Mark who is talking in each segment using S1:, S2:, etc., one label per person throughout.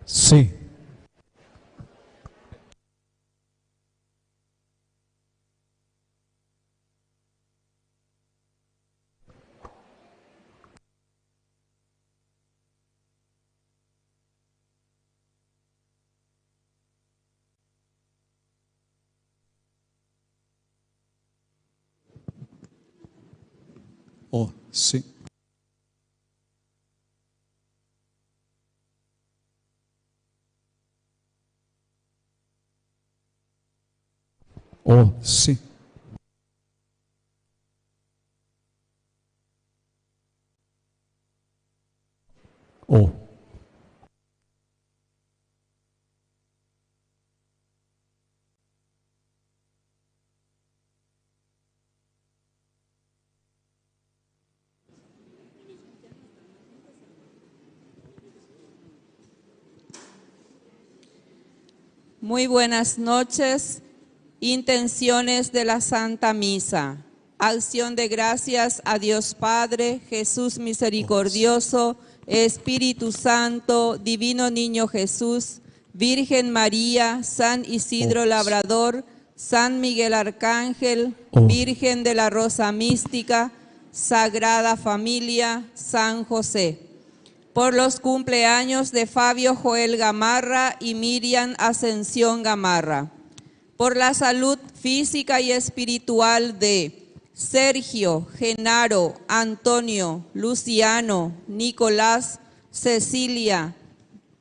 S1: Sí. Oh, sí. Oh, sí. Oh.
S2: Muy buenas noches. Intenciones de la Santa Misa. Acción de gracias a Dios Padre, Jesús misericordioso, Espíritu Santo, Divino Niño Jesús, Virgen María, San Isidro Labrador, San Miguel Arcángel, Virgen de la Rosa Mística, Sagrada Familia, San José. Por los cumpleaños de Fabio Joel Gamarra y Miriam Ascensión Gamarra. Por la salud física y espiritual de Sergio, Genaro, Antonio, Luciano, Nicolás, Cecilia,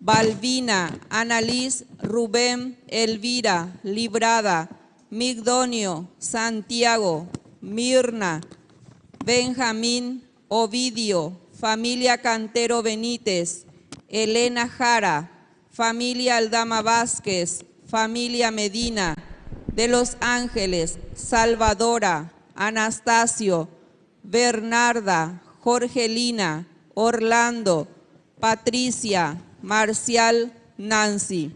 S2: Balbina, Annalise, Rubén, Elvira, Librada, Migdonio, Santiago, Mirna, Benjamín, Ovidio, familia Cantero Benítez, Elena Jara, familia Aldama Vázquez, familia Medina, de Los Ángeles, Salvadora, Anastasio, Bernarda, Jorgelina, Orlando, Patricia, Marcial, Nancy.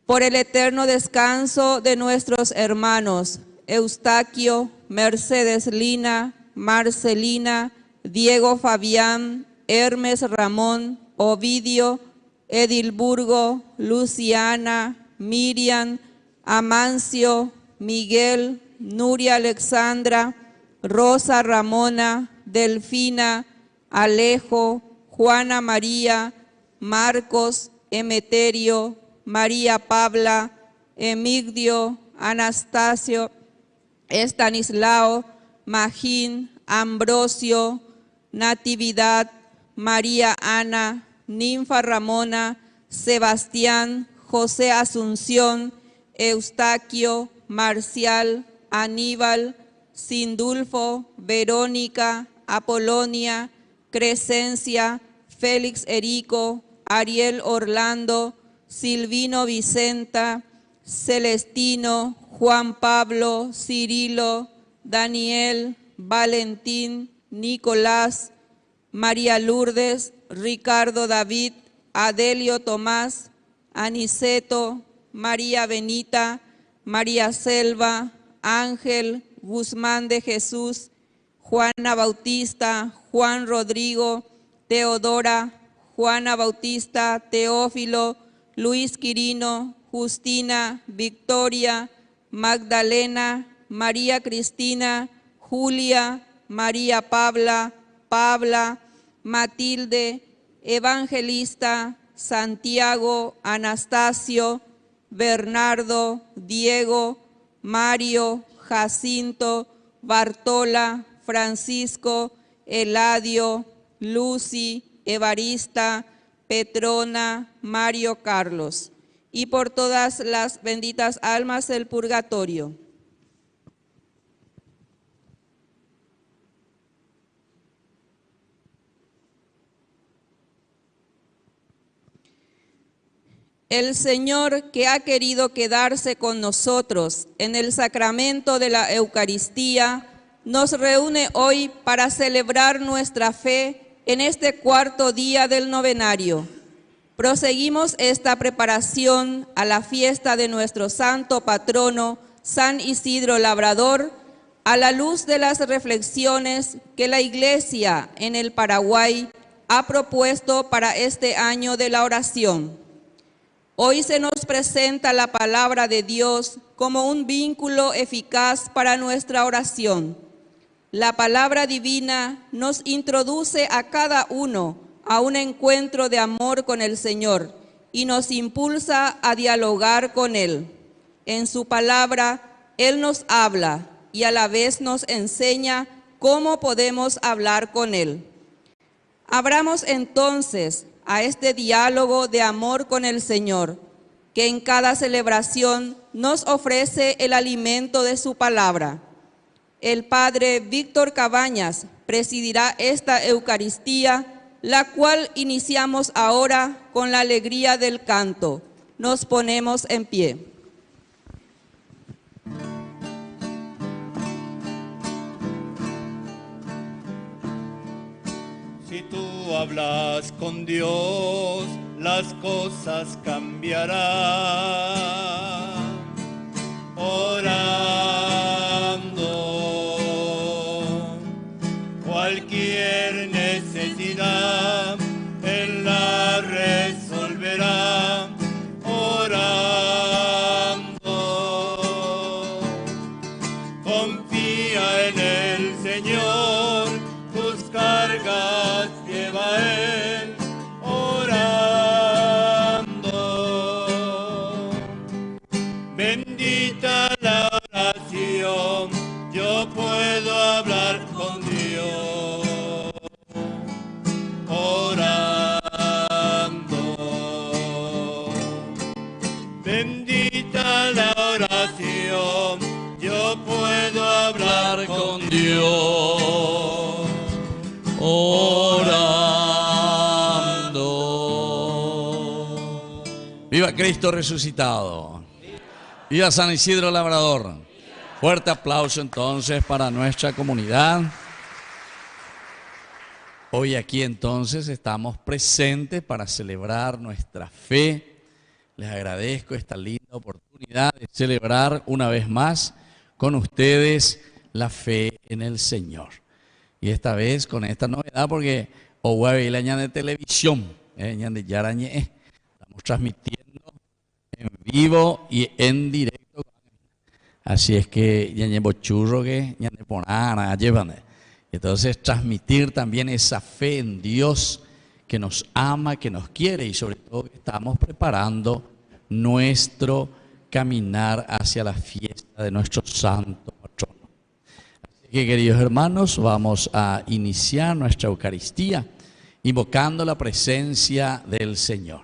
S2: Por el eterno descanso de nuestros hermanos Eustaquio, Mercedes Lina, Marcelina, Diego Fabián, Hermes Ramón, Ovidio, Edilburgo, Luciana, Miriam, Amancio, Miguel, Nuria Alexandra, Rosa Ramona, Delfina, Alejo, Juana María, Marcos, Emeterio, María Pabla, Emigdio, Anastasio, Estanislao, Magín, Ambrosio, Natividad, María Ana, Ninfa Ramona, Sebastián, José Asunción, Eustaquio, Marcial, Aníbal, Sindulfo, Verónica, Apolonia, Crescencia, Félix Erico, Ariel Orlando, Silvino Vicenta, Celestino, Juan Pablo, Cirilo, Daniel, Valentín, Nicolás, María Lourdes, Ricardo David, Adelio Tomás, Aniceto, María Benita, María Selva, Ángel, Guzmán de Jesús, Juana Bautista, Juan Rodrigo, Teodora, Juana Bautista, Teófilo, Luis Quirino, Justina, Victoria, Magdalena, María Cristina, Julia, María Pabla, Pabla, Matilde, Evangelista, Santiago, Anastasio, Bernardo, Diego, Mario, Jacinto, Bartola, Francisco, Eladio, Lucy, Evarista, Petrona, Mario Carlos, y por todas las benditas almas del purgatorio. El Señor, que ha querido quedarse con nosotros en el sacramento de la Eucaristía, nos reúne hoy para celebrar nuestra fe en este cuarto día del novenario. Proseguimos esta preparación a la fiesta de nuestro santo patrono, San Isidro Labrador, a la luz de las reflexiones que la Iglesia en el Paraguay ha propuesto para este año de la oración. Hoy se nos presenta la palabra de Dios como un vínculo eficaz para nuestra oración. La palabra divina nos introduce a cada uno a un encuentro de amor con el Señor y nos impulsa a dialogar con Él. En su palabra, Él nos habla y a la vez nos enseña cómo podemos hablar con Él. Abramos entonces a este diálogo de amor con el Señor, que en cada celebración nos ofrece el alimento de su palabra. El Padre Víctor Cabañas presidirá esta Eucaristía, la cual iniciamos ahora con la alegría del canto. Nos ponemos en pie.
S3: Si tú hablas con Dios, las cosas cambiarán. Orando, cualquier necesidad Él la resolverá. Orando, confía en el Señor, tus cargas lleva Él. Orando, bendita la oración, yo puedo hablar con Dios. Orando, bendita la oración, yo puedo hablar con Dios.
S4: Orando. Viva Cristo resucitado. Viva San Isidro Labrador. Fuerte aplauso entonces para nuestra comunidad. Hoy aquí entonces estamos presentes para celebrar nuestra fe. Les agradezco esta linda oportunidad de celebrar una vez más con ustedes la fe en el Señor. Y esta vez con esta novedad porque hoy la de televisión, estamos transmitiendo en vivo y en directo. Así es que entonces transmitir también esa fe en Dios que nos ama, que nos quiere y sobre todo que estamos preparando nuestro caminar hacia la fiesta de nuestro santo patrono. Así que, queridos hermanos, vamos a iniciar nuestra Eucaristía invocando la presencia del Señor.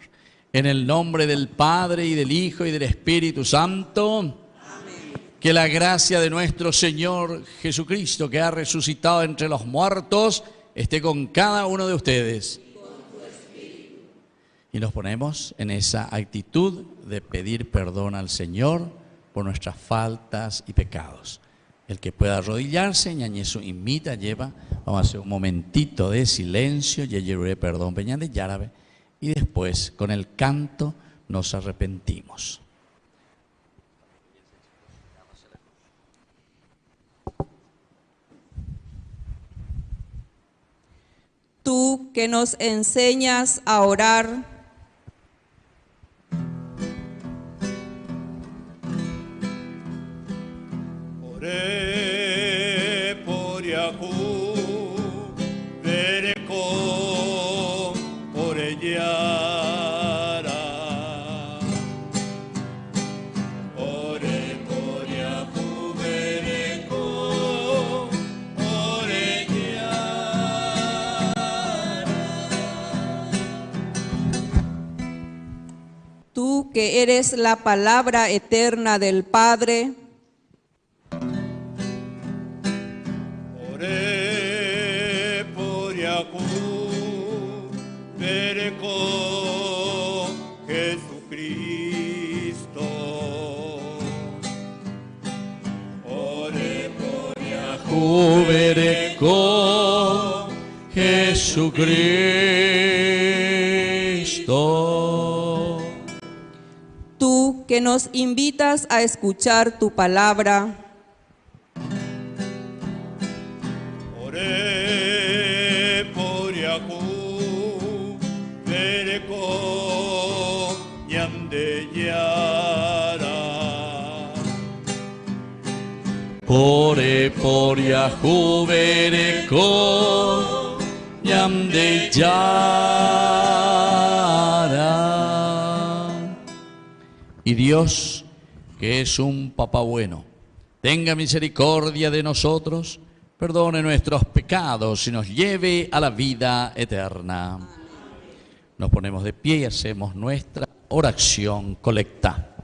S4: En el nombre del Padre y del Hijo y del Espíritu Santo. Amén. Que la gracia de nuestro Señor Jesucristo, que ha resucitado entre los muertos, esté con cada uno de ustedes. Y nos ponemos en esa actitud de pedir perdón al Señor por nuestras faltas y pecados. El que pueda arrodillarse, ñañeso invita, lleva, vamos a hacer un momentito de silencio, yeyerure perdón, peñan de yárabe, y después con el canto nos arrepentimos.
S2: Tú que nos enseñas a orar,
S3: Oré por Yahú, Berecó, Orellara. Oré por Yahú, Berecó, Orellara.
S2: tú que eres la palabra eterna del Padre,
S3: Oré por Yahú, Berecó, Jesucristo. Oré por Yahú,
S4: Berecó, Jesucristo.
S2: tú que nos invitas a escuchar tu palabra,
S3: Oré por Yahú, yara.
S4: Pore poria jubereko yamde yara. Y Dios, que es un papá bueno, tenga misericordia de nosotros, perdone nuestros pecados y nos lleve a la vida eterna. Nos ponemos de pie y hacemos nuestra oración colecta.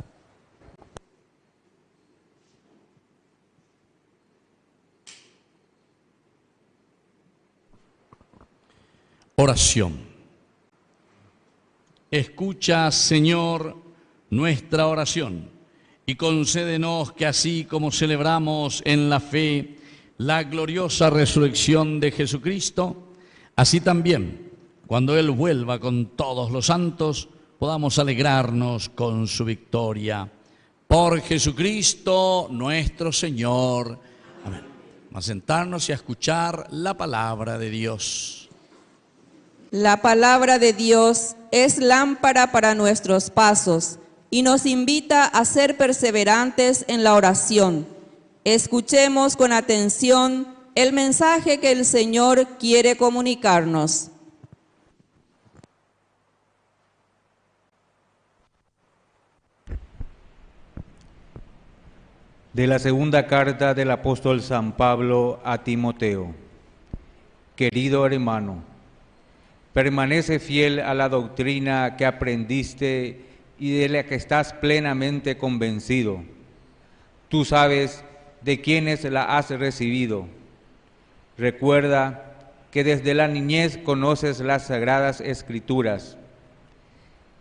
S4: Oración. Escucha, Señor, nuestra oración y concédenos que así como celebramos en la fe la gloriosa resurrección de Jesucristo, así también, cuando Él vuelva con todos los santos, podamos alegrarnos con su victoria. Por Jesucristo nuestro Señor. Amén. Vamos a sentarnos y a escuchar la palabra de Dios.
S2: La palabra de Dios es lámpara para nuestros pasos y nos invita a ser perseverantes en la oración. Escuchemos con atención el mensaje que el Señor quiere comunicarnos.
S5: De la segunda carta del apóstol San Pablo a Timoteo. Querido hermano, permanece fiel a la doctrina que aprendiste y de la que estás plenamente convencido. Tú sabes de quiénes la has recibido. Recuerda que desde la niñez conoces las sagradas escrituras.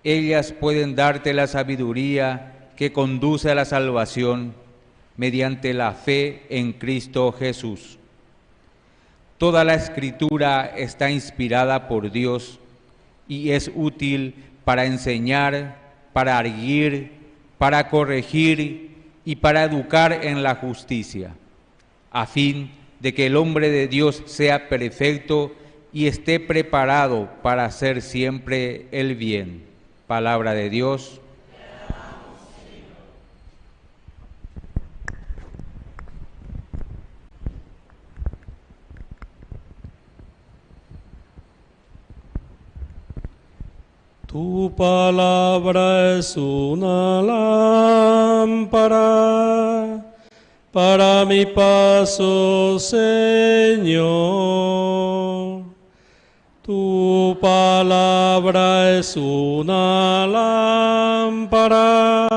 S5: Ellas pueden darte la sabiduría que conduce a la salvación mediante la fe en Cristo Jesús. Toda la escritura está inspirada por Dios y es útil para enseñar, para arguir, para corregir y para educar en la justicia, a fin de que el hombre de Dios sea perfecto y esté preparado para hacer siempre el bien. Palabra de Dios.
S6: Tu palabra es una lámpara para mi paso, Señor. Tu palabra es una lámpara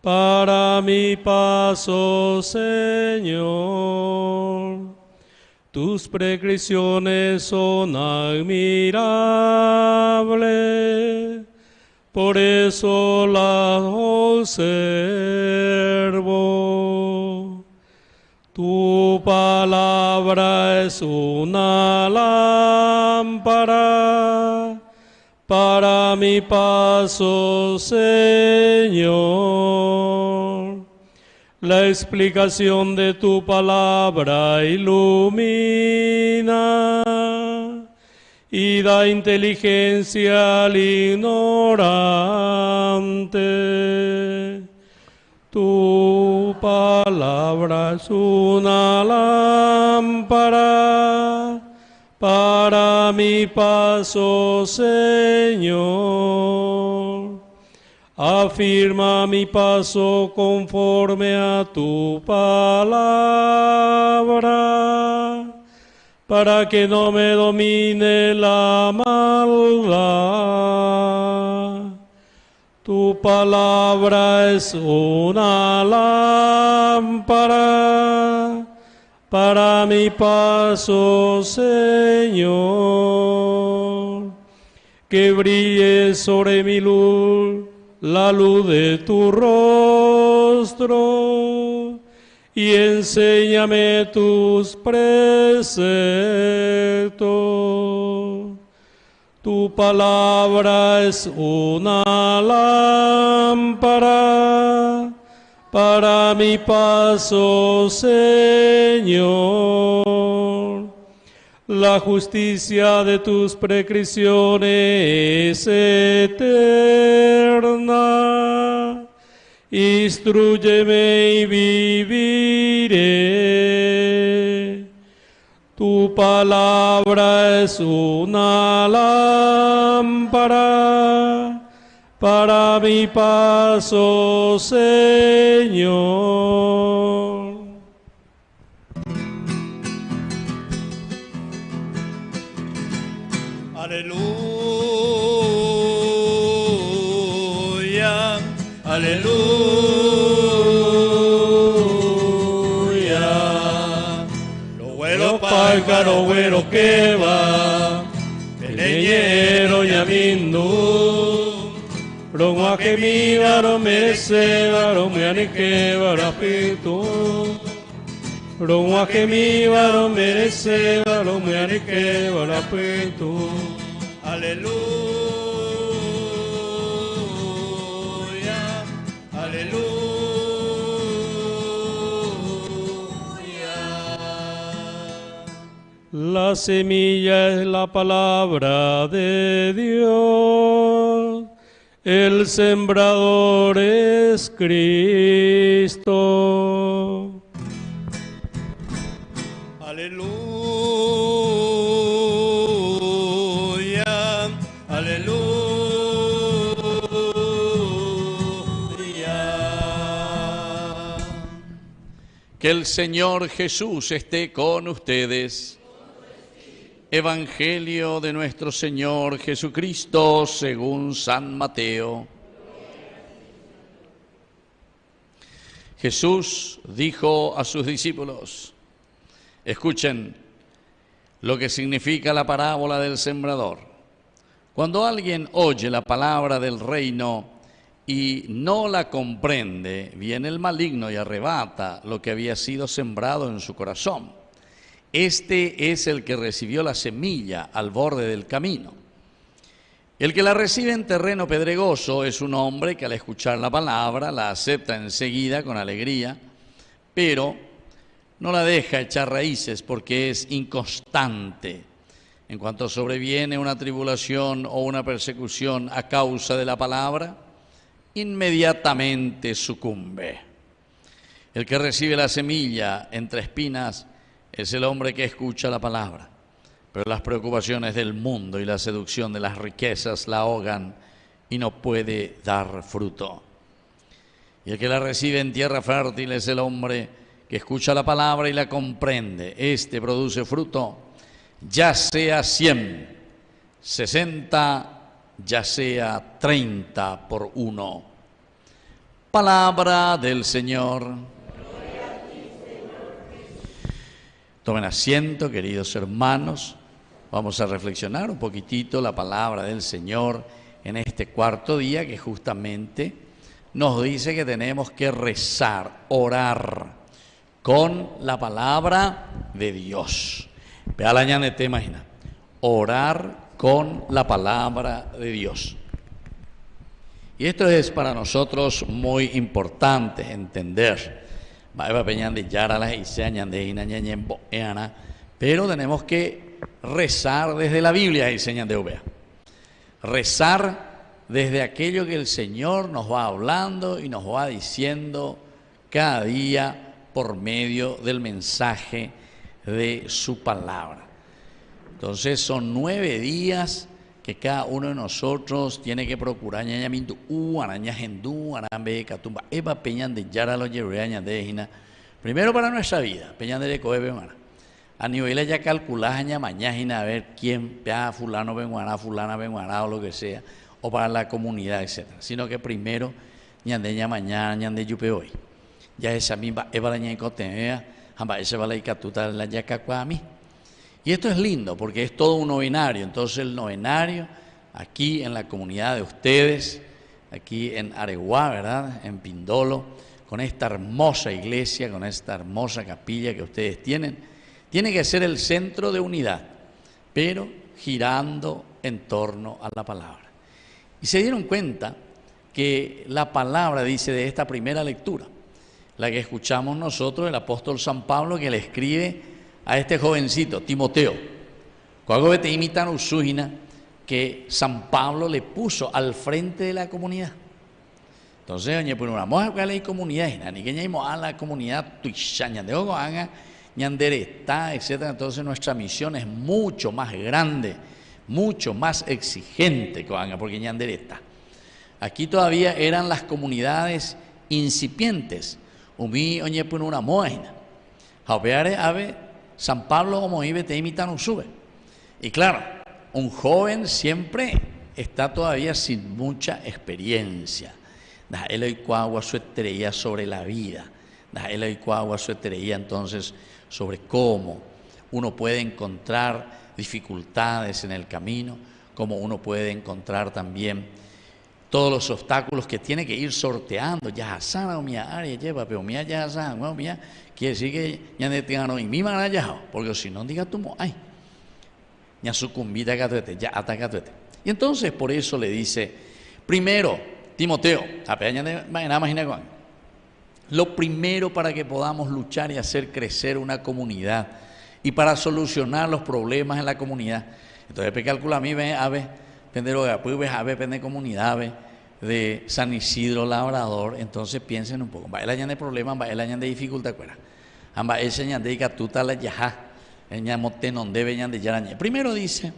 S6: para mi paso, Señor. Tus prescripciones son admirables, por eso las observo. Tu palabra es una lámpara para mi paso, Señor. La explicación de tu palabra ilumina y da inteligencia al ignorante. Tu palabra es una lámpara para mi paso, Señor. Afirma mi paso conforme a tu palabra, para que no me domine la maldad. Tu palabra es una lámpara para mi paso, Señor. Que brille sobre mi luz la luz de tu rostro y enséñame tus preceptos. Tu palabra es una lámpara para mi paso, Señor. La justicia de tus prescripciones es eterna Instrúyeme y viviré. Tu palabra es una lámpara para mi paso, Señor.
S3: Aleluya, aleluya. Los vuelos
S6: Pájaro güero que va, el leñero yamindu, Roma que mi varo merece, varo me anique, varo pitu. Roma que mi varo merece, varo me anique, varo pitu.
S3: Aleluya, aleluya.
S6: La semilla es la palabra de Dios, el sembrador es Cristo.
S3: Aleluya, aleluya.
S4: Que el Señor Jesús esté con ustedes. Evangelio de nuestro Señor Jesucristo según San Mateo. Jesús dijo a sus discípulos: escuchen lo que significa la parábola del sembrador. Cuando alguien oye la palabra del reino y no la comprende, viene el maligno y arrebata lo que había sido sembrado en su corazón. Este es el que recibió la semilla al borde del camino. El que la recibe en terreno pedregoso es un hombre que al escuchar la palabra la acepta enseguida con alegría, pero no la deja echar raíces porque es inconstante. En cuanto sobreviene una tribulación o una persecución a causa de la palabra, inmediatamente sucumbe. El que recibe la semilla entre espinas es el hombre que escucha la palabra, pero las preocupaciones del mundo y la seducción de las riquezas la ahogan y no puede dar fruto. Y el que la recibe en tierra fértil es el hombre que escucha la palabra y la comprende. Este produce fruto, ya sea 100, 60, ya sea 30 por uno. Palabra del Señor. Tomen asiento, queridos hermanos. Vamos a reflexionar un poquitito la palabra del Señor en este cuarto día que justamente nos dice que tenemos que rezar, orar con la palabra de Dios. Vea la ñanete, imagina. Orar con la palabra de Dios. Y esto es para nosotros muy importante entender. Pero tenemos que rezar desde la Biblia, rezar desde aquello que el Señor nos va hablando y nos va diciendo cada día por medio del mensaje de su palabra. Entonces son 9 días que cada uno de nosotros tiene que procurar primero para nuestra vida, a nivel ya calcular mañana a ver quién, fulano benguaná, fulana benguaná o lo que sea, o para la comunidad, etc. Sino que primero ñande mañana, ñande yupe hoy. Ya esa misma eva la ñecotea, jamba ese va la icatuta la yacacuami. Y esto es lindo porque es todo un novenario. Entonces el novenario aquí en la comunidad de ustedes, aquí en Areguá, ¿verdad? En Pindolo, con esta hermosa iglesia, con esta hermosa capilla que ustedes tienen, tiene que ser el centro de unidad, pero girando en torno a la palabra. Y se dieron cuenta que la palabra dice de esta primera lectura, la que escuchamos nosotros, el apóstol San Pablo, que le escribe a este jovencito, Timoteo, que San Pablo le puso al frente de la comunidad. Entonces, oye, pues vamos a buscar la comunidad, ni que ya a la comunidad tuixaña de Ogoanga, ñandereta, etcétera. Entonces, nuestra misión es mucho más grande, mucho más exigente que Ogoanga, porque ñandereta. Aquí todavía eran las comunidades incipientes. Umi, oye, pues una moina. Javeare, ave, San Pablo, como ibe, te imitan un sube. Y claro, un joven siempre está todavía sin mucha experiencia. Él hay cuagua su estrella sobre la vida. Él hay cuagua su estrella entonces sobre cómo uno puede encontrar dificultades en el camino, cómo uno puede encontrar también todos los obstáculos que tiene que ir sorteando. Ya sana o mía área lleva, pero mía ya sana, no mía quiere decir que ya no tengan y mi mana ya, porque si no diga tú ay, ya sucumbida gatuete, ya ataca gatuete. Y entonces por eso le dice, primero, Timoteo, lo primero para que podamos luchar y hacer crecer una comunidad y para solucionar los problemas en la comunidad. Entonces, calcula a mí, ave, pendero de comunidad de San Isidro Labrador. Entonces piensen un poco, va el año de problemas, va el año de dificultad, amba ese año de catuta la yaja, el año de yaraña. Primero dice,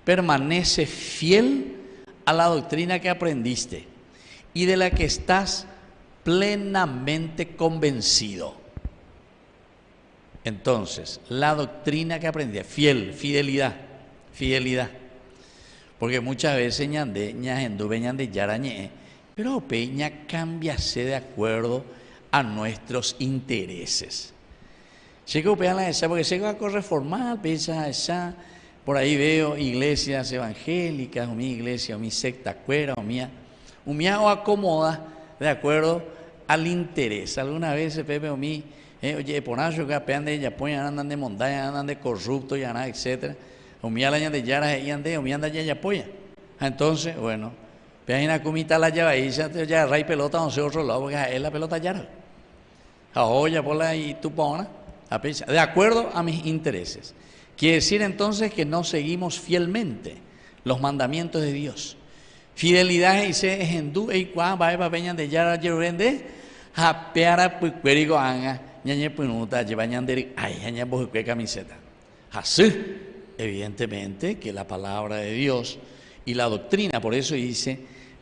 S4: permanece fiel a la doctrina que aprendiste y de la que estás plenamente convencido. Entonces, la doctrina que aprendí, fidelidad. Porque muchas veces pero peña cámbiase de acuerdo a nuestros intereses. Llega a esa, porque se va a reformar, piensa esa. Por ahí veo iglesias evangélicas, o mi iglesia, o mi secta cuera, o mía o acomoda de acuerdo al interés. Alguna vez Pepe o mí, oye, ponacho que apean de ella, pues andan de montaña, andan de corrupto, y nada, etcétera. O mía la de yara, y ande, o mía anda ya apoya. Entonces, bueno, pean una comita la llave y ya ray pelota, no sé otro lado, porque es la pelota yara. Oye, por la y tú pona, de acuerdo a mis intereses. Quiere decir entonces que no seguimos fielmente los mandamientos de Dios. Fidelidad y se es hindú y cuá va a peña de yara yerende a peara puerigo anga ñañe punuta lleva ñanderi ay ñañe bojue camiseta. Así, evidentemente que la palabra de Dios y la doctrina, por eso dice,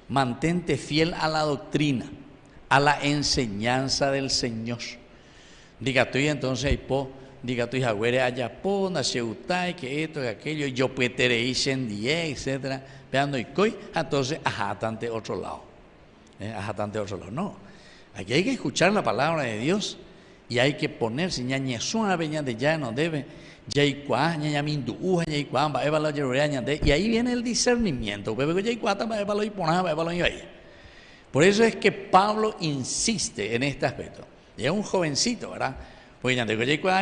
S4: mantente fiel a la doctrina, a la enseñanza del Señor. Diga tú y entonces diga tú y jagüere ayapo, naceutay, que esto, que aquello, yo pueterei shendie, etcétera. Veando y coi, entonces, ajatante otro lado. Ajatante otro lado. No. Aquí hay que escuchar la palabra de Dios y hay que ponerse, ñañezuna veña de ya no debe, yaicuá, ñañamindu, yaicuá, va a la y ahí viene el discernimiento. Por eso es que Pablo insiste en este aspecto. Y es un jovencito, ¿verdad? Pues ya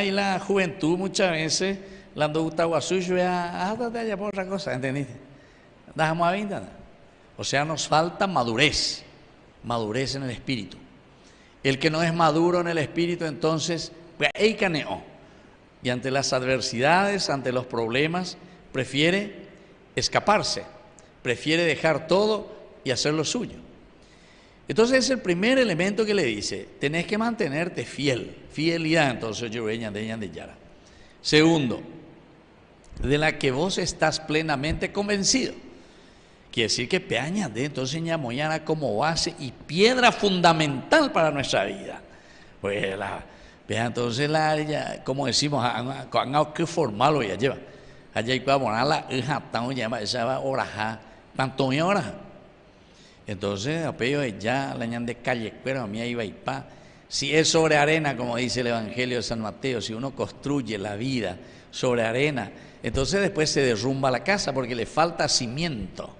S4: y la juventud muchas veces, la gusta guasuyo, hágate allá por otra cosa, ¿entendiste? Dejamos a vida. O sea, nos falta madurez en el espíritu. El que no es maduro en el espíritu, entonces, pues ahí caneó. Y ante las adversidades, ante los problemas, prefiere escaparse, prefiere dejar todo y hacer lo suyo. Entonces es el primer elemento que le dice, tenés que mantenerte fidelidad, entonces yo de Yara. Segundo, de la que vos estás plenamente convencido. Quiere decir que peaña de entonces ñamoyana como base y piedra fundamental para nuestra vida. Pues entonces como decimos, han que formarlo ya lleva. Allá hay que ponerla, llama esa oraja, pantoña oraja. Entonces, apello ya la ñan de calle cuera, mía iba y pa. Si es sobre arena, como dice el Evangelio de San Mateo, si uno construye la vida sobre arena, entonces después se derrumba la casa porque le falta cimiento.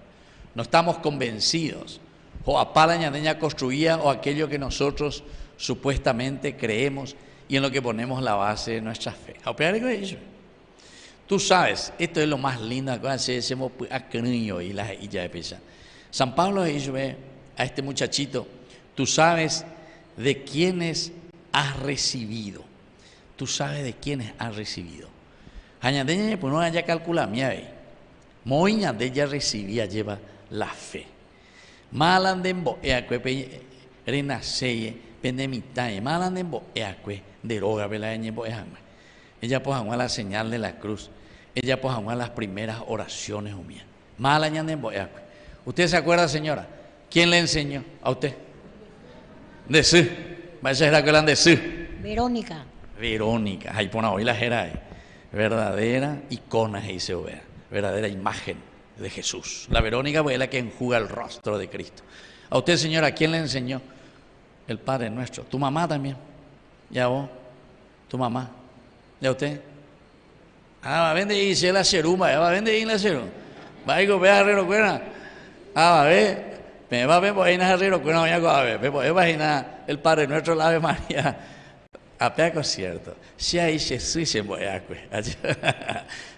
S4: No estamos convencidos. O a la ñandeña construía o aquello que nosotros supuestamente creemos y en lo que ponemos la base de nuestra fe. Tú sabes, esto es lo más lindo, hacemos y la ya de pesa. San Pablo dice a este muchachito, tú sabes de quiénes has recibido. Tú sabes de quiénes has recibido. Añadeña, pues no haya calculado, mía ve. Moña de ella recibía, lleva la fe. Malandembo, renaseye, pendemitae, malandembo, eacue, deroga, velañembo, eacue. Ella pues a la señal de la cruz. Ella pues a las primeras oraciones humillas. Malañandembo, eacue. ¿Usted se acuerda, señora? ¿Quién le enseñó a usted? De sí. Vaya era que la de sí.
S7: Verónica.
S4: Verónica. Ahí pone hoy la jera. Verdadera icona, ahí se ve. Verdadera imagen de Jesús. La Verónica fue la que enjuga el rostro de Cristo. A usted, señora, ¿quién le enseñó? El Padre Nuestro. Tu mamá también. Ya vos. Tu mamá. Ya usted. Va a vender y se la seruma. Va a vender y la seruma. Va a ir a ver a Rero Cuera. Va a ver. Me va a ver por ahí en Rero Cuera. Voy a ver. Me voy a imaginar el Padre Nuestro, la Ave María. A peco cierto. Si ahí Jesús se voy a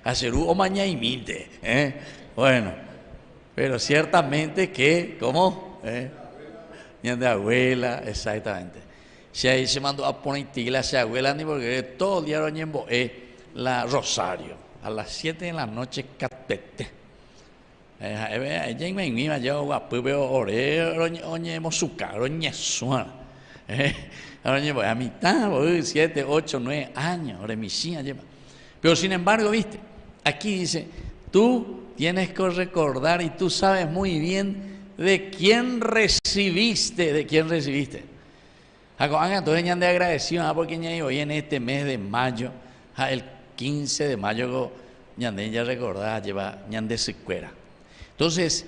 S4: hacer o mañana imite. Bueno, pero ciertamente que, ¿cómo? Ni de abuela, exactamente. Si ahí se mandó a poner tigla a abuela, ni porque todo el día lo ñembo la Rosario. A las 7 de la noche, catete. Ella me anima, yo guapo, veo oreo, oñemo su caro, ñesuana. A mitad, 7, 8, 9 años, remisía lleva. Pero sin embargo, viste, aquí dice, tú tienes que recordar y tú sabes muy bien de quién recibiste, Entonces ya de agradecido, porque ya hoy en este mes de mayo, el 15 de mayo, ya recordaba, lleva ya de secuera. Entonces,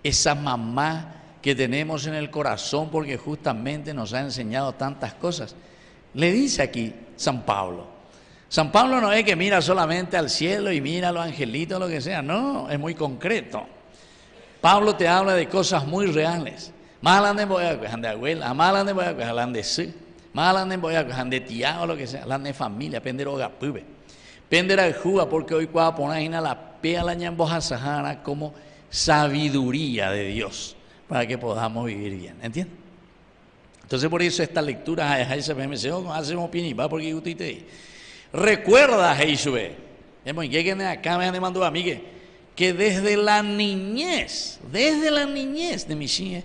S4: esa mamá que tenemos en el corazón, porque justamente nos ha enseñado tantas cosas. Le dice aquí San Pablo. San Pablo no es que mira solamente al cielo y mira a los angelitos, lo que sea. No, es muy concreto. Pablo te habla de cosas muy reales. Malande voy a coger de abuela, malande voy a coger de sí, malande voy a coger de tía o lo que sea, de familia, penderoga pube. Pendera de juga, porque hoy cuando poner la pea la ñamboja sahara como sabiduría de Dios, para que podamos vivir bien, ¿entiendes? Entonces por eso esta lectura hacemos pinipa porque usted te recuerda, Jesús, acá me mandó a mí que desde la niñez de mi hija,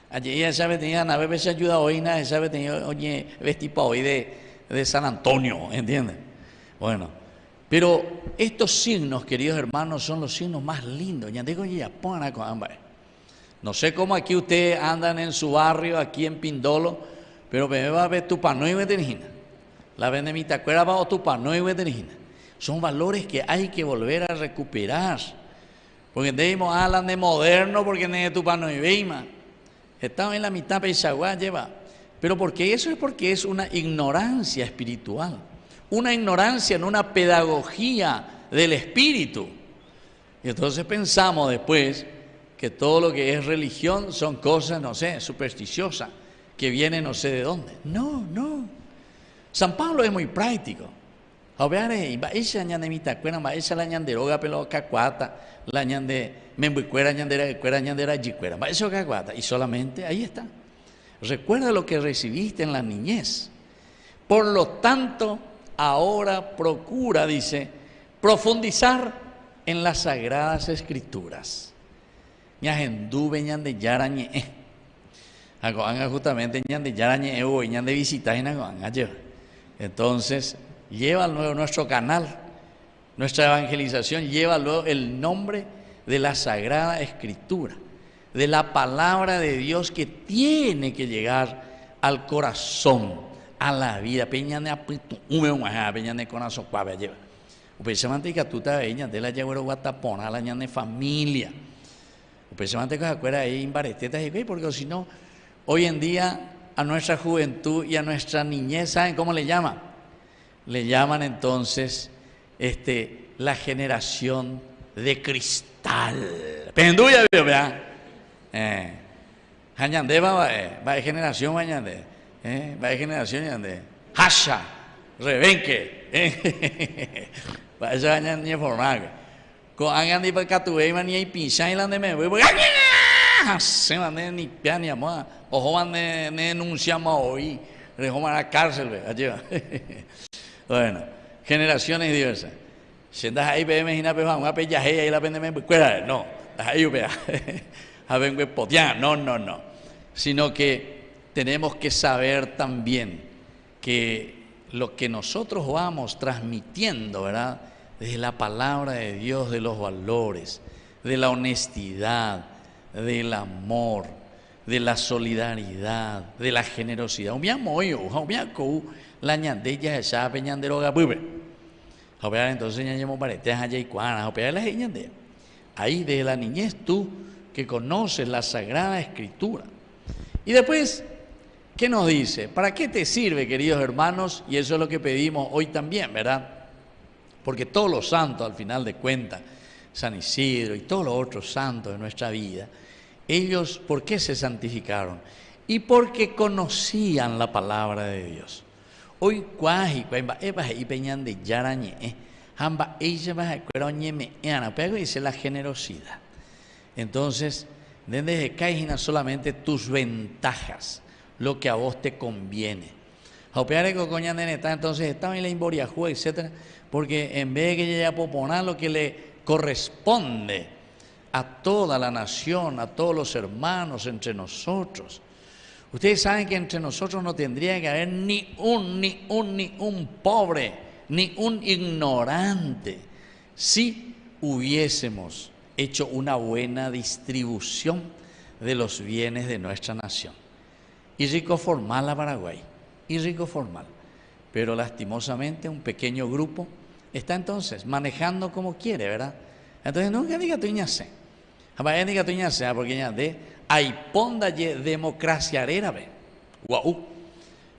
S4: allí ya sabe tenía una vez se ayuda hoy, ya sabe tenía oye vestipa hoy de San Antonio, ¿entiendes? Bueno, pero estos signos, queridos hermanos, son los signos más lindos. Ya digo ya pongan con ambas. No sé cómo aquí ustedes andan en su barrio, aquí en Pindolo, pero me va a ver tu pano y veterina. La vendemita cuera va o tu pano y veterina. Son valores que hay que volver a recuperar. Porque debemos hablar de moderno, porque no es tu pano y veima. Estamos en la mitad peisaguá lleva. Pero porque eso es porque es una ignorancia espiritual. Una ignorancia en una pedagogía del espíritu. Y entonces pensamos después que todo lo que es religión son cosas, no sé, supersticiosas, que vienen no sé de dónde. No. San Pablo es muy práctico. Esa ñandemita cuera, esa la ñanderoga pelo cacuata, la ñande membuicuera, ñandera yicuera, eso cacuata. Y solamente ahí está. Recuerda lo que recibiste en la niñez. Por lo tanto, ahora procura, dice, profundizar en las Sagradas Escrituras. Ñajenduve ñande yarañe. Haga justamente ñande yarañe o ñande visitar en entonces, lleva luego nuestro canal, nuestra evangelización, lleva luego el nombre de la Sagrada Escritura, de la palabra de Dios que tiene que llegar al corazón, a la vida. Peña de apitu, peña de corazón, cuave lleva. Upechamante que tú te veías de la yagüero guatapona, la ñande familia. Upechamante que se acuerda ahí en baretetas y porque si no, hoy en día a nuestra juventud y a nuestra niñez, ¿saben cómo le llaman? Le llaman entonces la generación de cristal. Penduya, ¿verdad? Hañande va de generación, bañande. Va de generación, ñande. Hasha, rebenque. Va esa bañande ni formal. Con hagan para catuve ni hay pincha y la de me voy. Se van de ni pia ni amor. Ojo van de denunciamos hoy. Rejoma a la cárcel, allí va. Bueno, generaciones diversas. Si andas ahí, ve, imagina, pues, vamos a pellaje ahí la pende, cuera, no, ahí, vea, a ver, no, sino que tenemos que saber también que lo que nosotros vamos transmitiendo, ¿verdad? Desde la palabra de Dios, de los valores, de la honestidad, del amor, de la solidaridad, de la generosidad. Ahí desde la niñez tú que conoces la Sagrada Escritura. Y después, ¿qué nos dice? ¿Para qué te sirve, queridos hermanos? Y eso es lo que pedimos hoy también, ¿verdad? Porque todos los santos, al final de cuentas, San Isidro y todos los otros santos de nuestra vida, ellos, ¿por qué se santificaron? Y porque conocían la palabra de Dios. Hoy, dice la generosidad. Entonces, desde que solamente tus ventajas, lo que a vos te conviene. Entonces estaba en la imboriajú, etcétera, porque en vez de que ella poner lo que le corresponde a toda la nación, a todos los hermanos, entre nosotros. Ustedes saben que entre nosotros no tendría que haber ni un pobre, ni un ignorante, si hubiésemos hecho una buena distribución de los bienes de nuestra nación. Y rico formal a Paraguay, y rico formal. Pero lastimosamente un pequeño grupo está entonces manejando como quiere, ¿verdad? Entonces nunca diga tu ñase. Jamás diga tu ñase, porque ya de hay ponda democracia era, ve. Guau.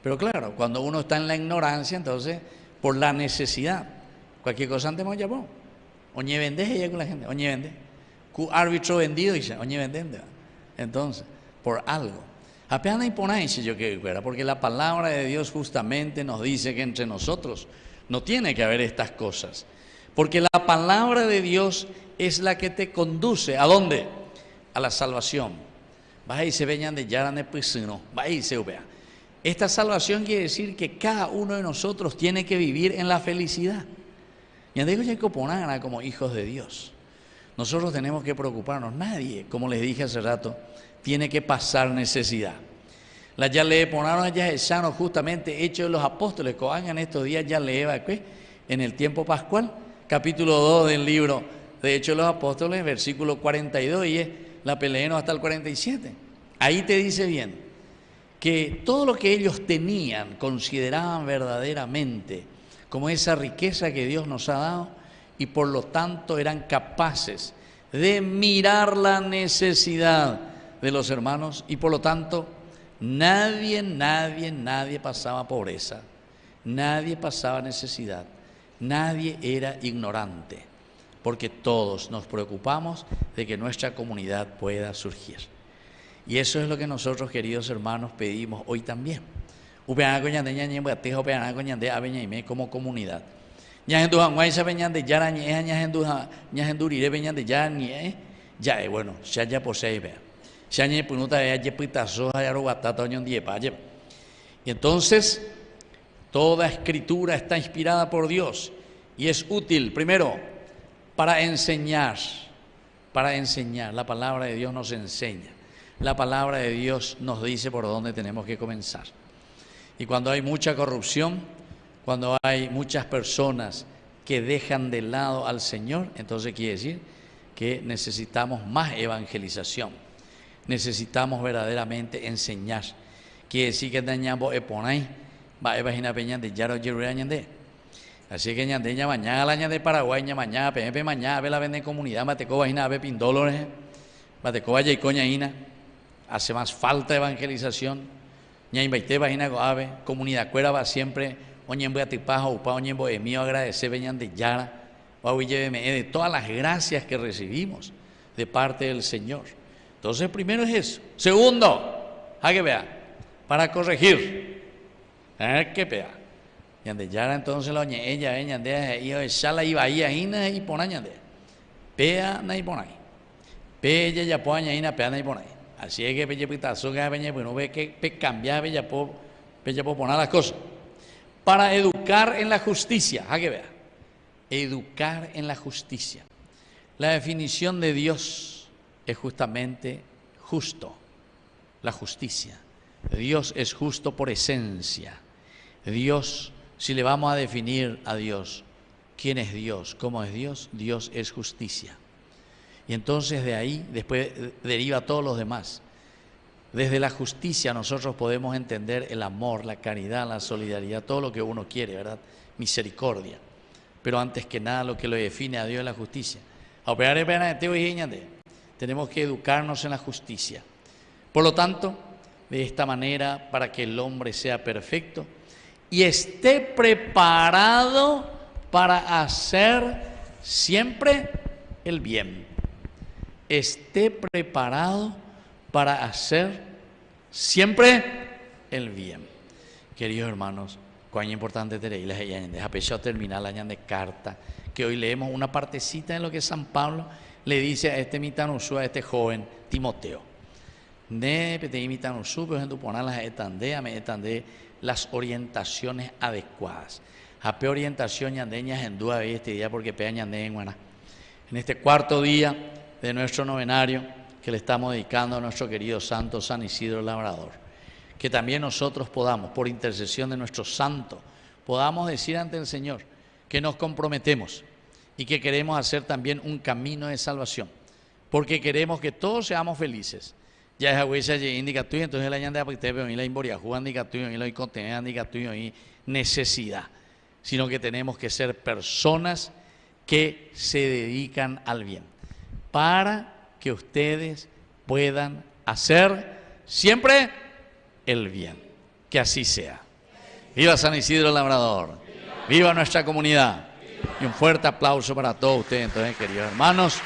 S4: Pero claro, cuando uno está en la ignorancia, entonces, por la necesidad, cualquier cosa antes me llamó. Oñe vende ella con la gente, oñe vende. Cu árbitro vendido dice, oñe vende. Entonces, por algo. Apenas imponáis yo que fuera, porque la palabra de Dios justamente nos dice que entre nosotros no tiene que haber estas cosas. Porque la palabra de Dios es la que te conduce, ¿a dónde? A la salvación. Vas y se veñan de Yarane Pisino, va y se vea. Esta salvación quiere decir que cada uno de nosotros tiene que vivir en la felicidad. Y digo ya que como hijos de Dios. Nosotros tenemos que preocuparnos. Nadie, como les dije hace rato, tiene que pasar necesidad. La ya le ponaron allá el sano justamente hecho de los apóstoles, que hagan estos días ya le en el tiempo pascual, capítulo 2 del libro de Hechos de los Apóstoles, versículo 42, y es la peleemos hasta el 47. Ahí te dice bien que todo lo que ellos tenían, consideraban verdaderamente como esa riqueza que Dios nos ha dado, y por lo tanto eran capaces de mirar la necesidad de los hermanos, y por lo tanto nadie pasaba pobreza, nadie pasaba necesidad, nadie era ignorante, porque todos nos preocupamos de que nuestra comunidad pueda surgir. Y eso es lo que nosotros, queridos hermanos, pedimos hoy también. Como comunidad. Bueno, ya posee, vea. Y entonces, toda escritura está inspirada por Dios y es útil, primero, para enseñar. La palabra de Dios nos enseña. La palabra de Dios nos dice por dónde tenemos que comenzar. Y cuando hay mucha corrupción, cuando hay muchas personas que dejan de lado al Señor, entonces quiere decir que necesitamos más evangelización. Necesitamos verdaderamente enseñar. Quiere decir que dañamos eponay, va evangina peña de yaro yeruyanyande. Así que ñande ña mañana la ña de Paraguay, ña mañana pepe mañana ve la vende comunidad, mateco vagina ve pindolores, mateco vaya y coñaína. Hace más falta evangelización. Ña invaite vagina goave, comunidad cuera va siempre, oñembo atipaja upa oñembo mío agradecer veñan de yara, o de todas las gracias que recibimos de parte del Señor. Entonces, primero es eso. Segundo, a que vea, para corregir. A que vea. Y ande ya entonces la oñe ella veña de hijo de sala y bahía ina y ponaña de. Pea na y ponay. Pella ya poña ina pea na y ponay. Así es que pelle pitazo que veña pues no ve que pe cambiar bella po poner las cosas. Para educar en la justicia, a que vea. Educar en la justicia. La definición de Dios es justamente justo, la justicia. Dios es justo por esencia. Dios, si le vamos a definir a Dios, ¿quién es Dios? ¿Cómo es Dios? Dios es justicia. Y entonces de ahí después deriva todos los demás. Desde la justicia nosotros podemos entender el amor, la caridad, la solidaridad, todo lo que uno quiere, ¿verdad? Misericordia. Pero antes que nada lo que lo define a Dios es la justicia. Tenemos que educarnos en la justicia. Por lo tanto, de esta manera, para que el hombre sea perfecto y esté preparado para hacer siempre el bien. Esté preparado para hacer siempre el bien. Queridos hermanos, cuán importante tenéis a pesar de terminar la de carta, que hoy leemos una partecita de lo que San Pablo le dice a este mitanusú, a este joven Timoteo. Las orientaciones adecuadas. A pe orientación yandeñas en duda este día porque pe ñande en este cuarto día de nuestro novenario que le estamos dedicando a nuestro querido santo San Isidro Labrador. Que también nosotros podamos, por intercesión de nuestro santo, podamos decir ante el Señor que nos comprometemos y que queremos hacer también un camino de salvación, porque queremos que todos seamos felices. Ya es agüesa y indica tú, entonces la ñanda porque te veo y la imboria juega indica tú y la icote indica tú y necesidad, sino que tenemos que ser personas que se dedican al bien, para que ustedes puedan hacer siempre el bien. Que así sea. Viva San Isidro Labrador. Viva nuestra comunidad. Y un fuerte aplauso para todos ustedes, entonces, queridos hermanos.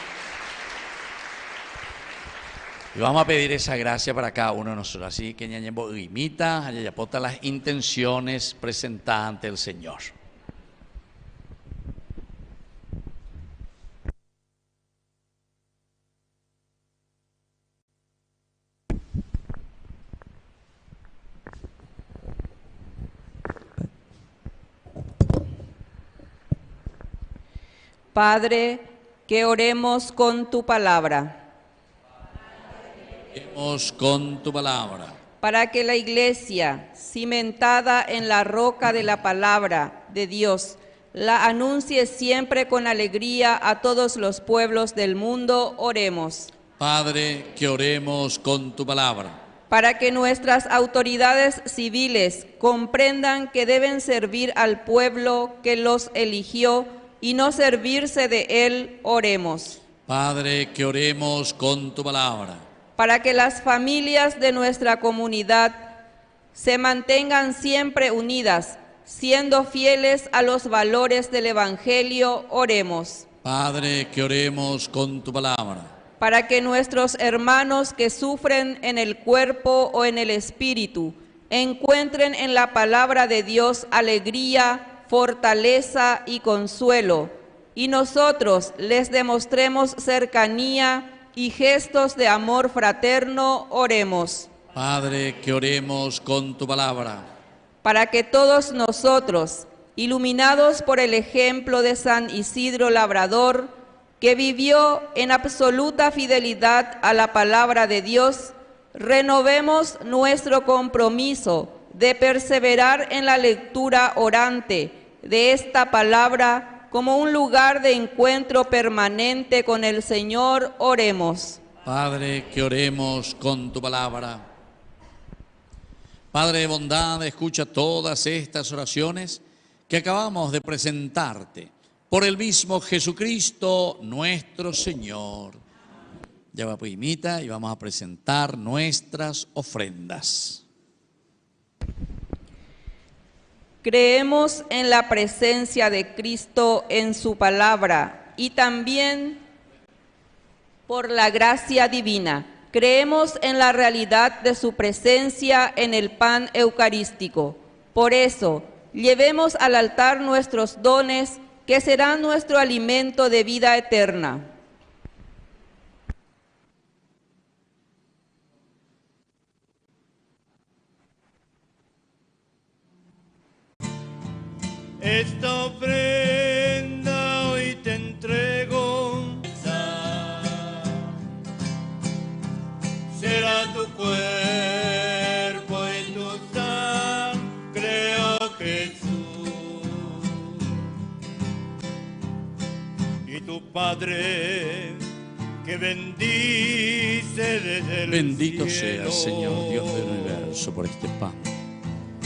S4: Y vamos a pedir esa gracia para cada uno de nosotros. Así que ñañembo imita, ayayapota las intenciones presentadas ante el Señor.
S2: Padre, que oremos con tu palabra.
S4: Oremos con tu palabra.
S2: Para que la Iglesia, cimentada en la roca de la palabra de Dios, la anuncie siempre con alegría a todos los pueblos del mundo, oremos.
S4: Padre, que oremos con tu palabra.
S2: Para que nuestras autoridades civiles comprendan que deben servir al pueblo que los eligió y no servirse de él, oremos.
S4: Padre, que oremos con tu palabra.
S2: Para que las familias de nuestra comunidad se mantengan siempre unidas, siendo fieles a los valores del Evangelio, oremos.
S4: Padre, que oremos con tu palabra.
S2: Para que nuestros hermanos que sufren en el cuerpo o en el espíritu encuentren en la palabra de Dios alegría, fortaleza y consuelo, y nosotros les demostremos cercanía y gestos de amor fraterno, oremos.
S4: Padre, que oremos con tu palabra.
S2: Para que todos nosotros, iluminados por el ejemplo de San Isidro Labrador, que vivió en absoluta fidelidad a la palabra de Dios, renovemos nuestro compromiso de perseverar en la lectura orante de esta palabra como un lugar de encuentro permanente con el Señor, oremos.
S4: Padre, que oremos con tu palabra. Padre de bondad, escucha todas estas oraciones que acabamos de presentarte por el mismo Jesucristo nuestro Señor. Ya va, pues imita y vamos a presentar nuestras ofrendas.
S2: Creemos en la presencia de Cristo en su palabra y también por la gracia divina. Creemos en la realidad de su presencia en el pan eucarístico. Por eso, llevemos al altar nuestros dones que serán nuestro alimento de vida eterna.
S3: Esta ofrenda hoy te entrego, será tu cuerpo y Padre que bendice desde el
S4: Bendito
S3: cielo.
S4: sea, Señor Dios del universo, por este pan.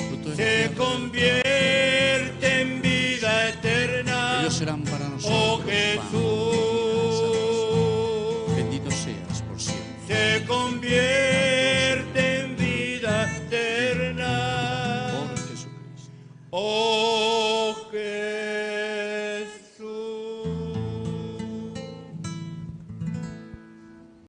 S4: Fruto de
S3: Se
S4: la tierra.
S3: convierte en vida eterna.
S4: Ellos serán para nosotros
S3: Oh
S4: pan de vida y
S3: Jesús.
S4: salvación. Bendito seas por siempre.
S3: Se